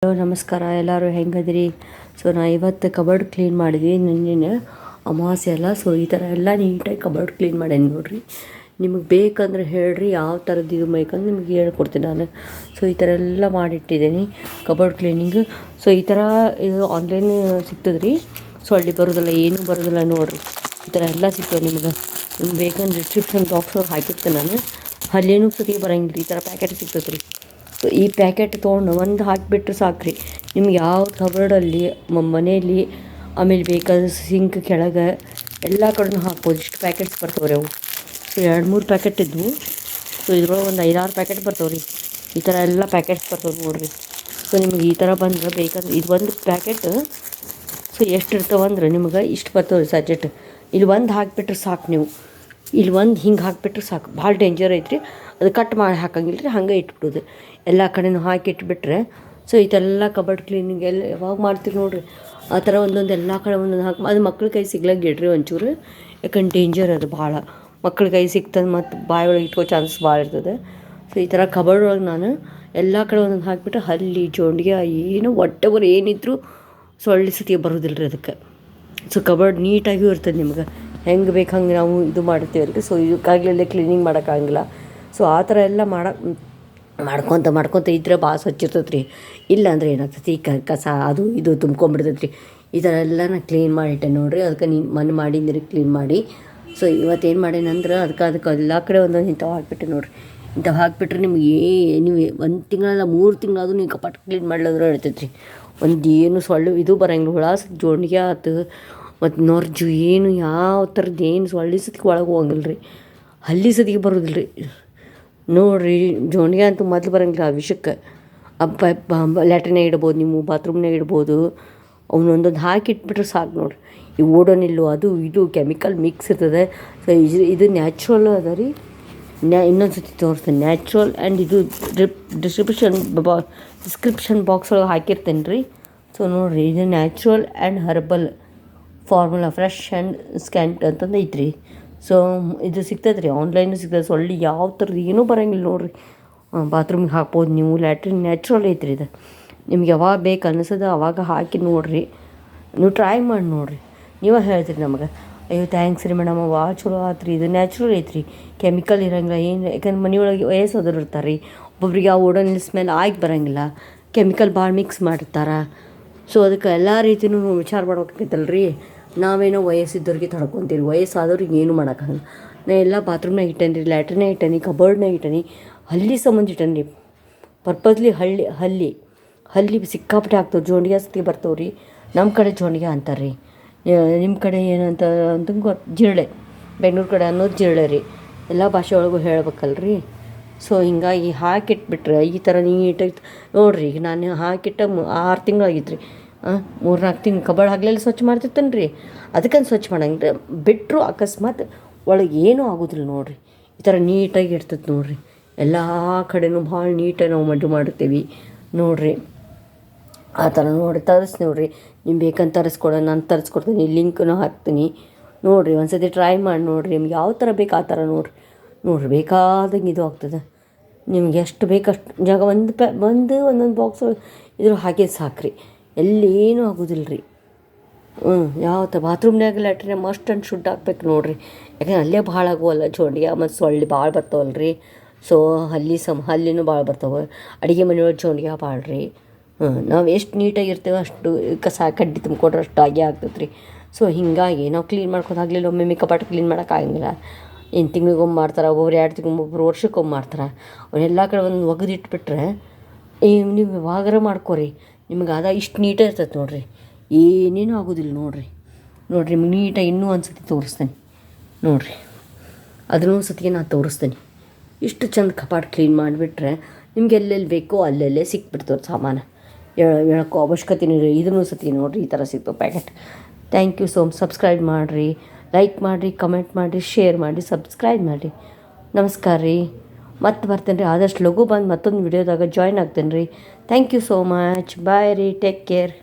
Hello ನಮಸ್ಕಾರ, ಎಲ್ಲರೂ ಹೆಂಗದಿರಿ? So ನಾ ಇವತ್ತು ಕಬರ್ಡ್ ಕ್ಲೀನ್ ಮಾಡಿದ್ವಿ. ನಿನ್ನೆ ಅಮಾವಾಸ್ಯೆ ಅಲ್ಲ, ಸೊ ಈ ಥರ ಎಲ್ಲ ನೀಟಾಗಿ ಕಬರ್ಡ್ ಕ್ಲೀನ್ ಮಾಡೇನಿ ನೋಡಿರಿ. ನಿಮಗೆ ಬೇಕಂದ್ರೆ ಹೇಳ್ರಿ, ಯಾವ ಥರದ್ದು ಇದು ಬೇಕಂದ್ರೆ ನಿಮ್ಗೆ ಹೇಳ್ಕೊಡ್ತೀನಿ ನಾನು. ಸೊ ಈ ಥರ ಎಲ್ಲ ಮಾಡಿಟ್ಟಿದ್ದೀನಿ ಕಬರ್ಡ್ ಕ್ಲೀನಿಂಗು. ಸೊ ಈ ಥರ ಇದು ಆನ್ಲೈನ್ ಸಿಗ್ತದೆ ರೀ. ಸೊ ಅಲ್ಲಿ ಬರೋದಿಲ್ಲ, ಏನೂ ಬರೋದಿಲ್ಲ ನೋಡಿರಿ. ಈ ಥರ ಎಲ್ಲ ಸಿಗ್ತದೆ ನಿಮ್ಗೆ ಬೇಕಂದ್ರೆ ಡಿಸ್ಕ್ರಿಪ್ಷನ್ ಬಾಕ್ಸ್ ಹಾಕಿರ್ತೇನೆ ನಾನು. ಅಲ್ಲೇನೂ ಸತಿ ಬರೋಂಗಿಲ್ಲ, ಈ ಥರ ಪ್ಯಾಕೆಟ್ ಸಿಗ್ತದೆ ರೀ. ಸೊ ಈ ಪ್ಯಾಕೆಟ್ ತೊಗೊಂಡು ಒಂದು ಹಾಕಿಬಿಟ್ರೆ ಸಾಕ್ರಿ. ನಿಮ್ಗೆ ಯಾವ ಕಬರ್ಡಲ್ಲಿ ಮನೆಯಲ್ಲಿ ಆಮೇಲೆ ಬೇಕಾದ್ರೆ ಸಿಂಕ್ ಕೆಳಗೆ ಎಲ್ಲ ಕಡೆನೂ ಹಾಕ್ಬೋದು. ಇಷ್ಟು ಪ್ಯಾಕೆಟ್ಸ್ ಬರ್ತಾವ್ರಿ ಅವು. ಸೊ 2-3 ಪ್ಯಾಕೆಟ್ ಇದ್ವು. ಸೊ ಇದ್ರೊಳಗೆ ಒಂದು 5-6 ಪ್ಯಾಕೆಟ್ ಬರ್ತಾವ್ರಿ. ಈ ಥರ ಎಲ್ಲ ಪ್ಯಾಕೆಟ್ಸ್ ಬರ್ತಾವೆ ನೋಡಿರಿ. ಸೊ ನಿಮ್ಗೆ ಈ ಥರ ಬಂದ್ರೆ ಬೇಕಾದ್ರೆ ಇದು ಒಂದು ಪ್ಯಾಕೆಟ್ ಸೊ ಎಷ್ಟು ಇರ್ತಾವಂದ್ರೆ ನಿಮ್ಗೆ ಇಷ್ಟು ಬರ್ತಾವೆ ರೀ ಸಜೆಟ್. ಇಲ್ಲಿ ಒಂದು ಹಾಕಿಬಿಟ್ರೆ ಸಾಕು. ನೀವು ಇಲ್ಲಿ ಒಂದು ಹಿಂಗೆ ಹಾಕಿಬಿಟ್ರೆ ಸಾಕು. ಭಾಳ ಡೇಂಜರ್ ಐತ್ರಿ ಅದು. ಕಟ್ ಮಾಡಿ ಹಾಕಂಗಿಲ್ಲ ರೀ, ಹಾಗೆ ಇಟ್ಬಿಡೋದು. ಎಲ್ಲ ಕಡೆನೂ ಹಾಕಿ ಇಟ್ಬಿಟ್ರೆ ಸೊ ಇದೆಲ್ಲ ಕಬರ್ಡ್ ಕ್ಲೀನಿಂಗ್ ಎಲ್ಲ ಯಾವಾಗ ಮಾಡ್ತೀರಿ ನೋಡಿರಿ. ಆ ಥರ ಒಂದೊಂದು ಎಲ್ಲ ಕಡೆ ಒಂದೊಂದು ಹಾಕಿ ಅದು ಮಕ್ಳ ಕೈ ಸಿಗ್ಲಾಕ ಗಿಡ್ರಿ ಒಂಚೂರು. ಯಾಕಂದ್ರೆ ಡೇಂಜರ್ ಅದು ಭಾಳ. ಮಕ್ಳ ಕೈ ಸಿಗ್ತದೆ ಮತ್ತು ಬಾಯಿ ಒಳಗೆ ಇಟ್ಕೋ ಚಾನ್ಸಸ್ ಭಾಳ ಇರ್ತದೆ. ಸೊ ಈ ಥರ ಕಬರ್ಡ್ ಒಳಗೆ ನಾನು ಎಲ್ಲ ಕಡೆ ಒಂದೊಂದು ಹಾಕಿಬಿಟ್ರೆ ಹಲ್ಲಿ ಜೋಂಡಿಗೆ ಏನು ಒಟ್ಟೆವರ್ ಏನಿದ್ರು ಸೊಳ್ಳೆ ಸತಿ ಬರೋದಿಲ್ಲ ರೀ ಅದಕ್ಕೆ. ಸೊ ಕಬರ್ಡ್ ನೀಟಾಗಿಯೂ ಇರ್ತದೆ. ನಿಮ್ಗೆ ಹೆಂಗೆ ಬೇಕು ಹಂಗೆ ನಾವು ಇದು ಮಾಡ್ತೀವಲ್ರಿ. ಸೊ ಇದಕ್ಕಾಗಲೇ ಕ್ಲೀನಿಂಗ್ ಮಾಡೋಕ್ಕಾಗಿಲ್ಲ. ಸೊ ಆ ಥರ ಎಲ್ಲ ಮಾಡ್ಕೊತ ಇದ್ರೆ ಭಾಳ ಸ್ವಚ್ಛ ಇರ್ತೈತೆ ರೀ. ಇಲ್ಲ ಅಂದರೆ ಏನಾಗ್ತೈತಿ ಕಸ ಅದು ಇದು ತುಂಬ್ಕೊಂಬಿಡ್ತೈತೆ ರೀ. ಈ ಥರ ಎಲ್ಲ ನಾನು ಕ್ಲೀನ್ ಮಾಡಿಟ್ಟೆ ನೋಡಿರಿ. ಅದಕ್ಕೆ ಮನೆ ಮಾಡಿದ್ದೀರಿ ಕ್ಲೀನ್ ಮಾಡಿ. ಸೊ ಇವತ್ತೇನು ಮಾಡೇನಂದ್ರೆ ಅದಕ್ಕೆ ಎಲ್ಲ ಕಡೆ ಒಂದೊಂದು ಇಂಥವು ಹಾಕಿಬಿಟ್ಟೆ ನೋಡಿರಿ. ಇಂಥವು ಹಾಕಿಬಿಟ್ರೆ ನಿಮ್ಗೆ ನೀವು 1 ತಿಂಗಳಲ್ಲ 3 ತಿಂಗಳಾದರೂ ನೀವು ಕಪಾಟ್ ಕ್ಲೀನ್ ಮಾಡ್ಲಾದ್ರೂ ಇರ್ತೈತೆ ರೀ. ಒಂದು ಏನು ಸೊಳ್ಳೆ ಇದು ಬರೋಂಗಿಲ್ಲ. ಹುಳ ಜೋಂಡಿಗೆ ಆಯ್ತು ಮತ್ತು ನೊರ್ಜು ಏನು ಯಾವ ಥರದ್ದು ಏನು ಸೊಳ್ಳೆ ಸತಿಗೆ ಒಳಗೆ ಹೋಗಂಗಿಲ್ಲ ರೀ. ಹಲ್ಲಿ ಸತಿಗೆ ಬರೋದಿಲ್ಲ ರೀ ನೋಡಿರಿ. ಜೋಂಡಿಗೆ ಅಂತೂ ಮೊದಲು ಬರೋಂಗಿಲ್ಲ ಆ ವಿಷಕ್ಕೆ. ಲ್ಯಾಟ್ರಿನಾಗ ಇಡ್ಬೋದು, ನೀವು ಬಾತ್ರೂಮ್ನಾಗ ಇಡ್ಬೋದು. ಅವನೊಂದೊಂದು ಹಾಕಿ ಇಟ್ಬಿಟ್ರೆ ಸಾಕು ನೋಡಿರಿ. ಈ ಓಡೋನಿಲ್ಲು ಅದು ಇದು ಕೆಮಿಕಲ್ ಮಿಕ್ಸ್ ಇರ್ತದೆ. ಸೊ ಇದು ನ್ಯಾಚುರಲ್ ಅದ ರೀ. ಇನ್ನೊಂದು ಸತಿ ತೋರಿಸ್ತೇನೆ. ನ್ಯಾಚುರಲ್ ಆ್ಯಂಡ್ ಇದು ಡಿಸ್ಕ್ರಿಪ್ಷನ್ ಬಾಕ್ಸ್ ಒಳಗೆ ಹಾಕಿರ್ತೇನೆ ರೀ. ಸೊ ನೋಡಿರಿ, ಇದು natural and herbal formula fresh and scent ಅಂತಂದು ಐತ್ರಿ. ಸೊ ಇದು ಸಿಗ್ತದೆ ರೀ, ಆನ್ಲೈನು ಸಿಗ್ತದೆ. ಸೊಳ್ಳೆ ಯಾವ ಥರದ್ದು ಏನೂ ಬರೋಂಗಿಲ್ಲ ನೋಡಿರಿ. ಬಾತ್ರೂಮಿಗೆ ಹಾಕ್ಬೋದು ನೀವು. ಲ್ಯಾಟ್ರಿನ್ ನ್ಯಾಚುರಲ್ ಐತ್ರಿ ಇದು. ನಿಮ್ಗೆ ಯಾವಾಗ ಬೇಕು ಅನ್ನಿಸೋದು ಅವಾಗ ಹಾಕಿ ನೋಡಿರಿ. ನೀವು ಟ್ರೈ ಮಾಡಿ ನೋಡಿರಿ. ನೀವೇ ಹೇಳ್ತೀರಿ ನಮಗೆ, ಅಯ್ಯೋ ಥ್ಯಾಂಕ್ಸ್ ರೀ ಮೇಡಮ್, ಭಾಳ ಚಲೋ ಆಯ್ತು ರೀ, ಇದು ನ್ಯಾಚುರಲ್ ಐತ್ರಿ, ಕೆಮಿಕಲ್ ಇರೋಂಗಿಲ್ಲ ಏನು. ಯಾಕಂದ್ರೆ ಮನೆಯೊಳಗೆ ವಯಸ್ಸಾದವ್ರು ಇರ್ತಾರೆ ರೀ. ಒಬ್ಬೊಬ್ರಿಗೆ ಆ ಓಡೋನಿಲ್ ಸ್ಮೆಲ್ ಆಗಿ ಬರೋಂಗಿಲ್ಲ, ಕೆಮಿಕಲ್ ಭಾಳ ಮಿಕ್ಸ್ ಮಾಡಿರ್ತಾರೆ. ಸೊ ಅದಕ್ಕೆ ಎಲ್ಲ ರೀತಿಯೂ ವಿಚಾರ ಮಾಡ್ಬೇಕೈತಲ್ಲ ರೀ. ನಾವೇನೋ ವಯಸ್ಸಿದ್ದವ್ರಿಗೆ ತಡ್ಕೊತೀವಿ, ವಯಸ್ಸಾದವ್ರಿಗೆ ಏನು ಮಾಡೋಕ್ಕಾಗಲ್ಲ. ನಾ ಎಲ್ಲ ಬಾತ್ರೂಮ್ನಾಗ ಇಟ್ಟೇನಿ ರೀ, ಲ್ಯಾಟ್ರಿನಾಗ ಇಟ್ಟೇನಿ, ಕಬರ್ಡ್ನಾಗ ಇಟ್ಟೇನಿ. ಹಲ್ಲಿ ಸಂಬಂಧ ಇಟ್ಟೇನಿ ರೀ ಪರ್ಪಸ್ಲಿ. ಹಲ್ಲಿ ಸಿಕ್ಕಾಪಟ್ಟೆ ಆಗ್ತವೆ. ಜೋಂಡಿಗೆ ಸತಿ ಬರ್ತಾವೆ ರೀ. ನಮ್ಮ ಕಡೆ ಜೋಂಡಿಗೆ ಅಂತಾರೆ ರೀ, ನಿಮ್ಮ ಕಡೆ ಏನಂತ ಅಂತ ಜಿರಳೆ. ಬೆಂಗ್ಳೂರು ಕಡೆ ಅನ್ನೋದು ಜಿರಳೆ ರೀ. ಎಲ್ಲ ಭಾಷೆ ಒಳಗೂ ಹೇಳ್ಬೇಕಲ್ರಿ. ಸೊ ಹಿಂಗಾಗಿ ಹಾಕಿಟ್ಬಿಟ್ರೆ ಈ ಥರ ನೀಟಾಗಿ ನೋಡಿರಿ. ಈಗ ನಾನು ಹಾಕಿಟ್ಟ 6 ತಿಂಗಳಾಗಿತ್ತು ರೀ. 3-4 ತಿಂಗಳು ಕಬರ್ಡ್ ಹಗಲೆಲ್ಲ ಸ್ವಚ್ಛ ಮಾಡ್ತಿರ್ತೇನೆ ರೀ. ಅದಕ್ಕಂತ ಸ್ವಚ್ಛ ಮಾಡಂಗಿಲ್ಲ. ಬಿಟ್ಟರು ಅಕಸ್ಮಾತ್ ಒಳಗೆ ಏನೂ ಆಗೋದಿಲ್ಲ ನೋಡಿರಿ. ಈ ಥರ ನೀಟಾಗಿ ಇರ್ತದೆ ನೋಡಿರಿ. ಎಲ್ಲ ಕಡೆನೂ ಭಾಳ ನೀಟಾಗಿ ನಾವು ಮಾಡಿರ್ತೀವಿ ನೋಡಿರಿ. ಆ ಥರ ನೋಡಿ ತರಿಸಿ ನೋಡಿರಿ. ನಿಮ್ಗೆ ಬೇಕಂತ ತರಿಸ್ಕೊಡೋಣ, ನಾನು ತರಿಸ್ಕೊಡ್ತೀನಿ, ಲಿಂಕನ್ನು ಹಾಕ್ತೀನಿ ನೋಡಿರಿ. ಒಂದು ಸತಿ ಟ್ರೈ ಮಾಡಿ ನೋಡಿರಿ. ನಿಮ್ಗೆ ಯಾವ ಥರ ಬೇಕು ಆ ಥರ ನೋಡಿರಿ ಬೇಕಾದಂಗೆ ಇದು ಆಗ್ತದೆ. ನಿಮ್ಗೆ ಎಷ್ಟು ಬೇಕಷ್ಟು ಜಾಗ ಒಂದೊಂದು ಬಾಕ್ಸ್ ಇದ್ರ ಹಾಕಿ ಸಾಕ್ರಿ. ಎಲ್ಲೇನೂ ಆಗೋದಿಲ್ಲ ರೀ. ಯಾವ ಥರ ಬಾತ್ರೂಮ್ನಾಗ ಲ್ಯಾಟ್ರಿನ ಮಸ್ಟ್ ಆ್ಯಂಡ್ ಶುಡ್ ಹಾಕ್ಬೇಕು ನೋಡಿರಿ. ಯಾಕಂದ್ರೆ ಅಲ್ಲೇ ಭಾಳ ಆಗುವಲ್ಲ ಜೋಂಡಿಗೆ ಮತ್ತು ಸೊಳ್ಳೆ ಭಾಳ ಬರ್ತಾವಲ್ಲ ರೀ. ಸೊ ಹಲ್ಲಿನೂ ಭಾಳ ಬರ್ತಾವೆ. ಅಡುಗೆ ಮನೆಯೊಳಗೆ ಜೋಂಡಿಗೆ ಭಾಳ ರೀ. ನಾವು ಎಷ್ಟು ನೀಟಾಗಿರ್ತೇವೆ ಅಷ್ಟು ಕಸ ಕಡ್ಡಿ ತುಂಬಿಕೊಟ್ರೆ ಅಷ್ಟು ಆಗೇ ಆಗ್ತದೆ ರೀ. ಸೊ ಹೀಗಾಗಿ ನಾವು ಕ್ಲೀನ್ ಮಾಡ್ಕೊಂಡು ಆಗಲಿಲ್ಲ. ಒಮ್ಮೆ ಕಪಾಟ ಕ್ಲೀನ್ ಮಾಡೋಕ್ಕಾಗಂಗಿಲ್ಲ. ಏನು ತಿಂಗಳಿಗೊಮ್ಮೆ ಮಾಡ್ತಾರೆ, ಒಬ್ಬೊಬ್ರು 2 ತಿಂಗಳು, ಒಬ್ಬರು ವರ್ಷಕ್ಕೊಮ್ಮೆ ಮಾಡ್ತಾರೆ. ಅವನ್ನೆಲ್ಲ ಕಡೆ ಒಂದು ಒಗೆದಿಟ್ಬಿಟ್ರೆ ನೀವು ಯಾವಾಗಾರ ಮಾಡ್ಕೊರಿ. ನಿಮ್ಗೆ ಇಷ್ಟು ನೀಟಾಗಿ ಇರ್ತೈತೆ ನೋಡಿರಿ. ಏನೇನೂ ಆಗೋದಿಲ್ಲ ನೋಡಿರಿ. ನಿಮ್ಗೆ ನೀಟಾಗಿ ಇನ್ನೂ ಒಂದು ಸತಿ ತೋರಿಸ್ತೇನೆ ನೋಡಿರಿ. ಅದನ್ನೂ ಸತಿಗೆ ನಾನು ತೋರಿಸ್ತೇನೆ. ಇಷ್ಟು ಚಂದ ಕಪಾಟ್ ಕ್ಲೀನ್ ಮಾಡಿಬಿಟ್ರೆ ನಿಮ್ಗೆ ಎಲ್ಲೆಲ್ಲಿ ಬೇಕೋ ಅಲ್ಲೆಲ್ಲೇ ಸಿಕ್ಬಿಡ್ತವ್ರು ಸಾಮಾನು. ಹೇಳೋಕ್ಕೋ ಅವಶ್ಯಕತೆನೂ ರೀ. ಇದನ್ನೂ ಸತಿ ನೋಡಿರಿ, ಈ ಥರ ಸಿಗ್ತವೆ packet. Thank you so much. Subscribe ಮಾಡಿರಿ, ಲೈಕ್ ಮಾಡಿರಿ, ಕಮೆಂಟ್ ಮಾಡಿರಿ, ಶೇರ್ ಮಾಡಿ, ಸಬ್ಸ್ಕ್ರೈಬ್ ಮಾಡಿರಿ. ನಮಸ್ಕಾರ ರೀ. ಮತ್ತೆ ಬರ್ತೇನೆ ರೀ. ಆದಷ್ಟು ಲಘು ಬಂದು ಮತ್ತೊಂದು ವಿಡಿಯೋದಾಗ ಜಾಯ್ನ್ ಆಗ್ತೇನೆ ರೀ. Thank you so much. Bye ರೀ. Take care.